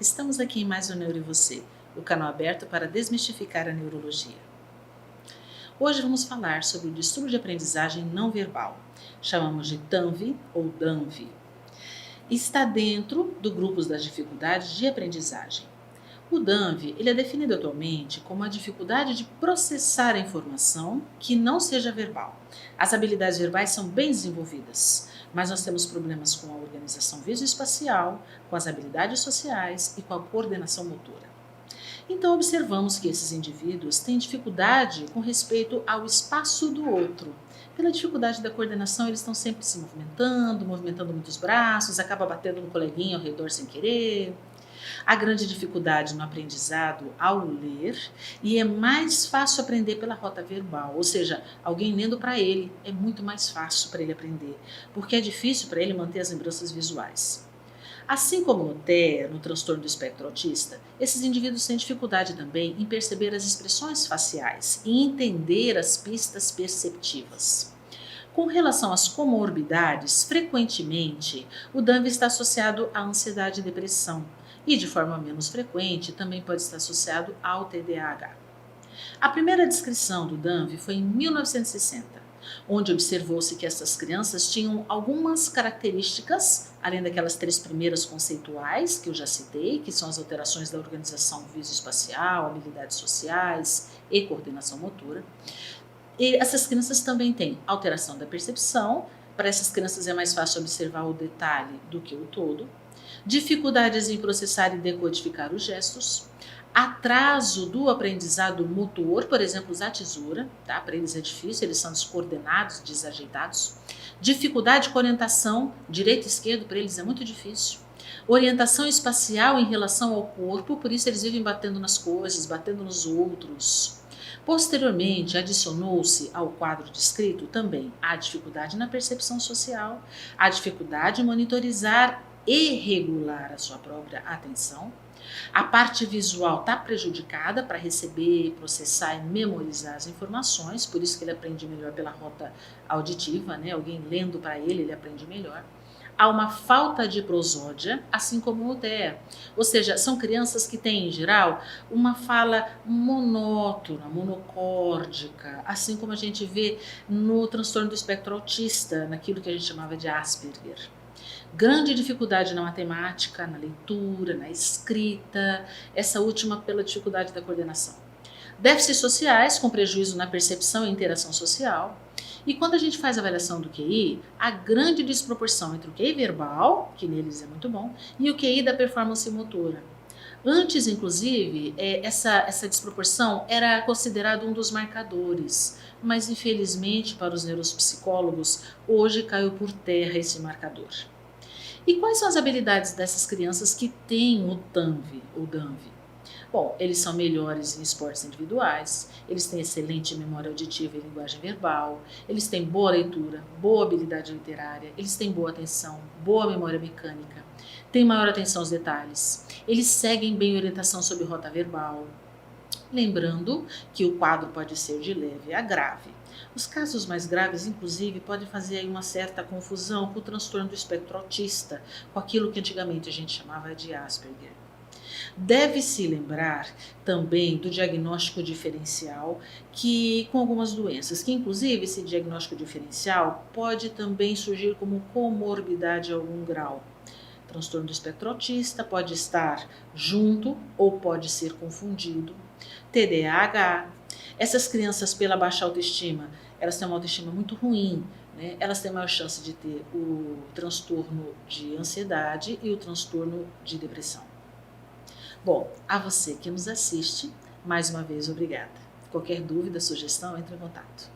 Estamos aqui em mais um Neuro e Você, o canal aberto para desmistificar a neurologia. Hoje vamos falar sobre o distúrbio de aprendizagem não verbal. Chamamos de TANV ou DANV. Está dentro do grupo das dificuldades de aprendizagem. O DANV ele é definido atualmente como a dificuldade de processar a informação que não seja verbal. As habilidades verbais são bem desenvolvidas, mas nós temos problemas com a organização visoespacial, com as habilidades sociais e com a coordenação motora. Então observamos que esses indivíduos têm dificuldade com respeito ao espaço do outro. Pela dificuldade da coordenação, eles estão sempre se movimentando muitos braços, acaba batendo no coleguinha ao redor sem querer. A grande dificuldade no aprendizado ao ler, e é mais fácil aprender pela rota verbal, ou seja, alguém lendo para ele é muito mais fácil para ele aprender, porque é difícil para ele manter as lembranças visuais. Assim como no TEA, no transtorno do espectro autista, esses indivíduos têm dificuldade também em perceber as expressões faciais e entender as pistas perceptivas. Com relação às comorbidades, frequentemente o DANV está associado à ansiedade e depressão, e de forma menos frequente também pode estar associado ao TDAH. A primeira descrição do DANV foi em 1960, onde observou-se que essas crianças tinham algumas características, além daquelas 3 primeiras conceituais que eu já citei, que são as alterações da organização visoespacial, habilidades sociais e coordenação motora. E essas crianças também têm alteração da percepção. Para essas crianças é mais fácil observar o detalhe do que o todo. Dificuldades em processar e decodificar os gestos. Atraso do aprendizado motor, por exemplo, usar tesoura, tá? Para eles é difícil, eles são descoordenados, desajeitados. Dificuldade com orientação, direito e esquerdo, para eles é muito difícil. Orientação espacial em relação ao corpo, por isso eles vivem batendo nas coisas, batendo nos outros. Posteriormente, adicionou-se ao quadro descrito também a dificuldade na percepção social, a dificuldade em monitorizar e regular a sua própria atenção. A parte visual está prejudicada para receber, processar e memorizar as informações, por isso que ele aprende melhor pela rota auditiva, né? Alguém lendo para ele aprende melhor. Há uma falta de prosódia, assim como o TEA. Ou seja, são crianças que têm, em geral, uma fala monótona, monocórdica, assim como a gente vê no transtorno do espectro autista, naquilo que a gente chamava de Asperger. Grande dificuldade na matemática, na leitura, na escrita, essa última pela dificuldade da coordenação. Déficits sociais, com prejuízo na percepção e interação social. E quando a gente faz a avaliação do QI, a grande desproporção entre o QI verbal, que neles é muito bom, e o QI da performance motora. Antes, inclusive, essa desproporção era considerada um dos marcadores, mas infelizmente para os neuropsicólogos, hoje caiu por terra esse marcador. E quais são as habilidades dessas crianças que têm o TANV ou DANV? Bom, eles são melhores em esportes individuais, eles têm excelente memória auditiva e linguagem verbal, eles têm boa leitura, boa habilidade literária, eles têm boa atenção, boa memória mecânica, têm maior atenção aos detalhes, eles seguem bem orientação sobre rota verbal. Lembrando que o quadro pode ser de leve a grave. Os casos mais graves, inclusive, podem fazer aí uma certa confusão com o transtorno do espectro autista, com aquilo que antigamente a gente chamava de Asperger. Deve-se lembrar também do diagnóstico diferencial com algumas doenças, que inclusive esse diagnóstico diferencial pode também surgir como comorbidade a algum grau. Transtorno do espectro autista pode estar junto ou pode ser confundido. TDAH. Essas crianças, pela baixa autoestima, elas têm uma autoestima muito ruim, né? Elas têm maior chance de ter o transtorno de ansiedade e o transtorno de depressão. Bom, a você que nos assiste, mais uma vez, obrigada. Qualquer dúvida, sugestão, entre em contato.